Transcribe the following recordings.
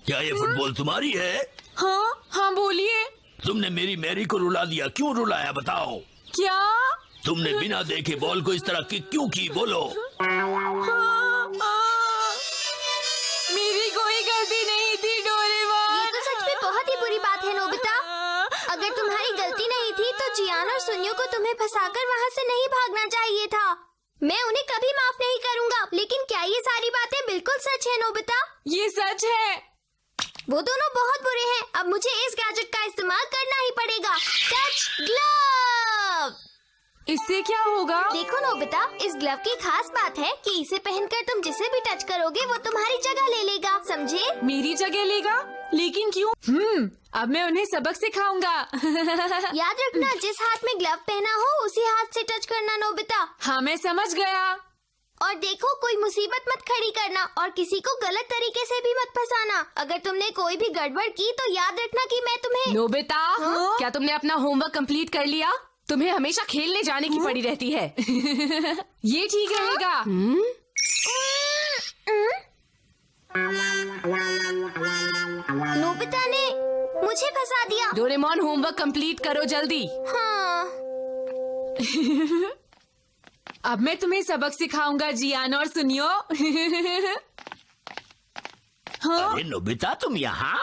क्या ये फुटबॉल तुम्हारी है? हाँ बोलिए। तुमने मेरी मैरी को रुला दिया, क्यों रुलाया बताओ? क्या? तुमने बिना देखे बॉल को इस तरह किक क्यों की, बोलो? मेरी कोई गलती नहीं थी डोरेमोन। ये तो सच में बहुत ही बुरी बात है नोबिता। अगर तुम्हारी गलती नहीं थी तो जियान और सुनियो को तुम्हें फंसाकर वहाँ से नहीं भागना चाहिए था। मैं उन्हें कभी माफ नहीं करूँगा। लेकिन क्या ये सारी बातें बिल्कुल सच है नोबिता? ये सच है। वो दोनों बहुत बुरे हैं। अब मुझे इस गैजेट का इस्तेमाल करना ही पड़ेगा। Touch glove. इससे क्या होगा? देखो नोबिता, इस ग्लव की खास बात है कि इसे पहनकर तुम जिसे भी टच करोगे वो तुम्हारी जगह ले लेगा, समझे? मेरी जगह लेगा? लेकिन क्यों? अब मैं उन्हें सबक सिखाऊंगा। याद रखना, जिस हाथ में ग्लव पहना हो उसी हाथ से टच करना नोबिता। हाँ मैं समझ गया। और देखो, कोई मुसीबत मत खड़ी करना और किसी को गलत तरीके से भी मत फंसाना। अगर तुमने कोई भी गड़बड़ की तो याद रखना कि मैं तुम्हें। नोबिता, क्या तुमने अपना होमवर्क कंप्लीट कर लिया? तुम्हें हमेशा खेलने जाने की पड़ी रहती है। ये ठीक रहेगा। नोबिता ने मुझे फंसा दिया। डोरेमोन, होमवर्क कंप्लीट करो जल्दी। हाँ। अब मैं तुम्हें सबक सिखाऊंगा जियान और सुनियो। अरे नोबिता, तुम यहाँ?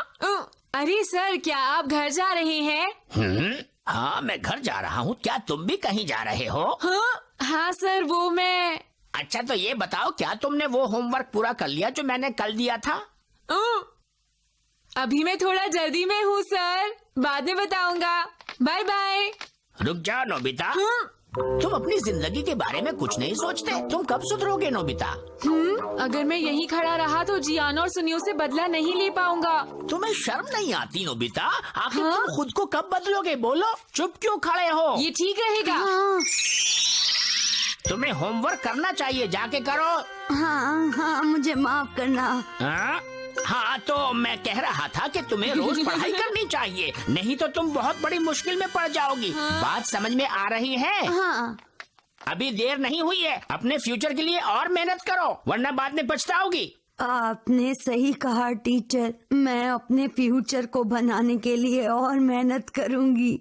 अरे सर, क्या आप घर जा रहे हैं? हाँ, मैं घर जा रहा हूँ। क्या तुम भी कहीं जा रहे हो? हाँ सर, वो मैं। अच्छा, तो ये बताओ, क्या तुमने वो होमवर्क पूरा कर लिया जो मैंने कल दिया था? अभी मैं थोड़ा जल्दी में हूँ सर, बाद में बताऊंगा। Bye bye. रुक जाओ नोबिता, तुम अपनी जिंदगी के बारे में कुछ नहीं सोचते। तुम कब सुधरोगे नोबिता? अगर मैं यहीं खड़ा रहा तो जियान और सुनियो से बदला नहीं ले पाऊंगा। तुम्हें शर्म नहीं आती नोबिता? आखिर तुम खुद को कब बदलोगे, बोलो? चुप क्यों खड़े हो? ये ठीक रहेगा। तुम्हें होमवर्क करना चाहिए, जाके करो। हाँ, मुझे माफ करना। हाँ, तो मैं कह रहा था कि तुम्हें रोज पढ़ाई करनी चाहिए, नहीं तो तुम बहुत बड़ी मुश्किल में पड़ जाओगी। बात समझ में आ रही है? हाँ। अभी देर नहीं हुई है, अपने फ्यूचर के लिए और मेहनत करो, वरना बाद में पछताओगी। आपने सही कहा टीचर, मैं अपने फ्यूचर को बनाने के लिए और मेहनत करूंगी।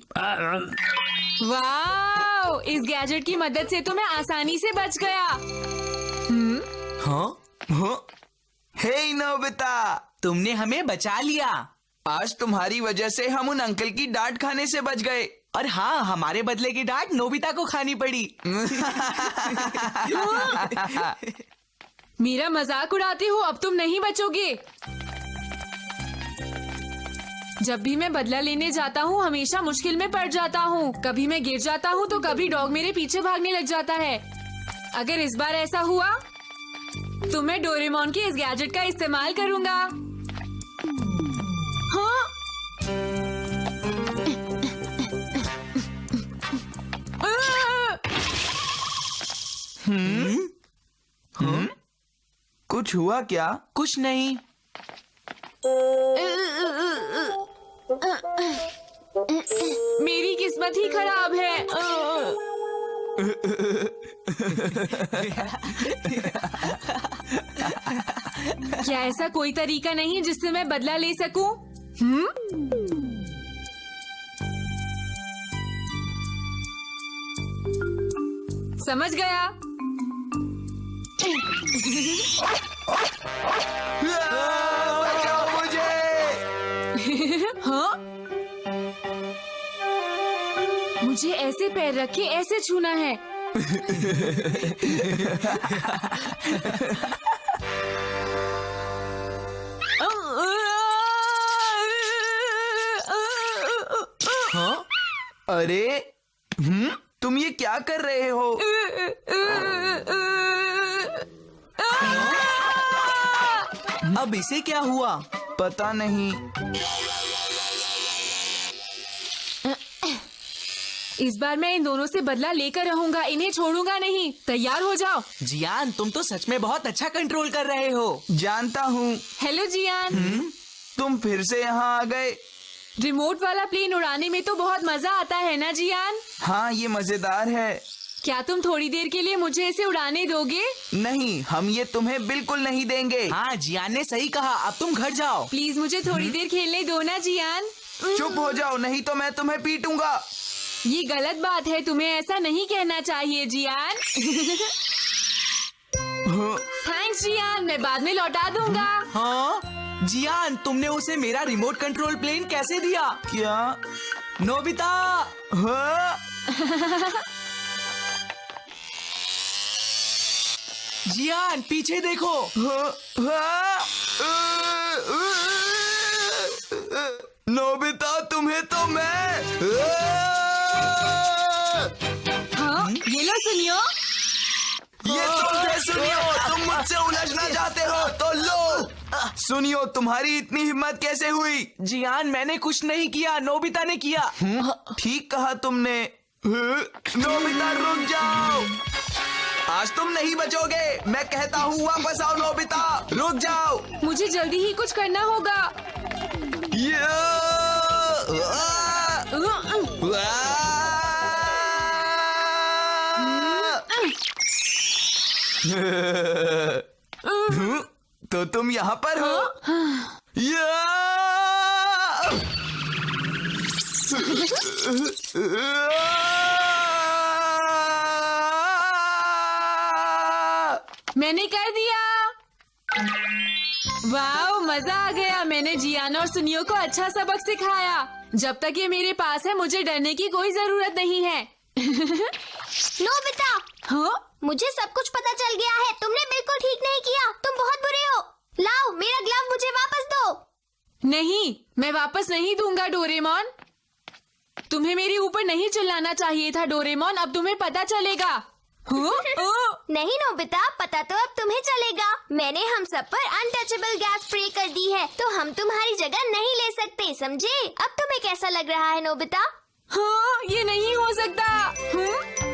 वाह, इस गैजेट की मदद से तो मैं आसानी से बच गया। हाँ? हे नोबिता, तुमने हमें बचा लिया। आज तुम्हारी वजह से हम उन अंकल की डांट खाने से बच गए। और हाँ, हमारे बदले की डांट नोबिता को खानी पड़ी। मेरा मजाक उड़ाते हो, अब तुम नहीं बचोगे। जब भी मैं बदला लेने जाता हूँ हमेशा मुश्किल में पड़ जाता हूँ। कभी मैं गिर जाता हूँ तो कभी डॉग मेरे पीछे भागने लग जाता है। अगर इस बार ऐसा हुआ तो मैं डोरेमोन के इस गैजेट का इस्तेमाल करूंगा। हाँ? कुछ हुआ क्या? कुछ नहीं। मेरी किस्मत ही खराब है। क्या ऐसा कोई तरीका नहीं जिससे मैं बदला ले सकूं? समझ गया। बचाओ मुझे। हाँ? मुझे ऐसे पैर रख के ऐसे छूना है। हाँ? अरे तुम ये क्या कर रहे हो? अब इसे क्या हुआ? पता नहीं। इस बार मैं इन दोनों से बदला लेकर रहूंगा, इन्हें छोड़ूंगा नहीं। तैयार हो जाओ। जियान, तुम तो सच में बहुत अच्छा कंट्रोल कर रहे हो। जानता हूँ। हेलो जियान। तुम फिर से यहाँ आ गए। रिमोट वाला प्लेन उड़ाने में तो बहुत मजा आता है ना जियान? हाँ, ये मजेदार है। क्या तुम थोड़ी देर के लिए मुझे इसे उड़ाने दोगे? नहीं, हम ये तुम्हें बिल्कुल नहीं देंगे। हाँ, जियान ने सही कहा। अब तुम घर जाओ। प्लीज मुझे थोड़ी देर खेलने दो ना जियान। चुप हो जाओ, नहीं तो मैं तुम्हें पीटूंगा। ये गलत बात है, तुम्हें ऐसा नहीं कहना चाहिए जियान। थैंक्स जियान, मैं बाद में लौटा दूंगा। हाँ, जियान, तुमने उसे मेरा रिमोट कंट्रोल प्लेन कैसे दिया? क्या? नोबिता! हाँ? जियान, पीछे देखो। नोबिता, तुम्हें तो मैं। हाँ, ये लो सुनियो। ये तुम थे सुनियो, तुम मुझसे उलझना चाहते हो तो लो। सुनियो, तुम्हारी इतनी हिम्मत कैसे हुई? जियान, मैंने कुछ नहीं किया, नोबिता ने किया। ठीक कहा तुमने। नोबिता रुक जाओ, आज तुम नहीं बचोगे। मैं कहता हूँ वापस आओ नोबिता, रुक जाओ। मुझे जल्दी ही कुछ करना होगा। तो तुम यहाँ पर हो? मैंने कर दिया। वाह, मजा आ गया। मैंने जियान और सुनियो को अच्छा सबक सिखाया। जब तक ये मेरे पास है, मुझे डरने की कोई जरूरत नहीं है। नोबिता, हाँ? मुझे सब कुछ पता चल गया है। तुमने बिल्कुल ठीक नहीं किया, तुम बहुत बुरे हो। लाओ, मेरा ग्लव मुझे वापस दो। नहीं, मैं वापस नहीं दूंगा डोरेमोन। तुम्हें मेरे ऊपर नहीं चिल्लाना चाहिए था डोरेमोन, अब तुम्हें पता चलेगा। नहीं नोबिता, पता तो अब तुम्हें चलेगा। मैंने हम सब पर अनटचेबल गैस स्प्रे कर दी है, तो हम तुम्हारी जगह नहीं ले सकते, समझे? अब तुम्हें कैसा लग रहा है नोबिता? हाँ, ये नहीं हो सकता।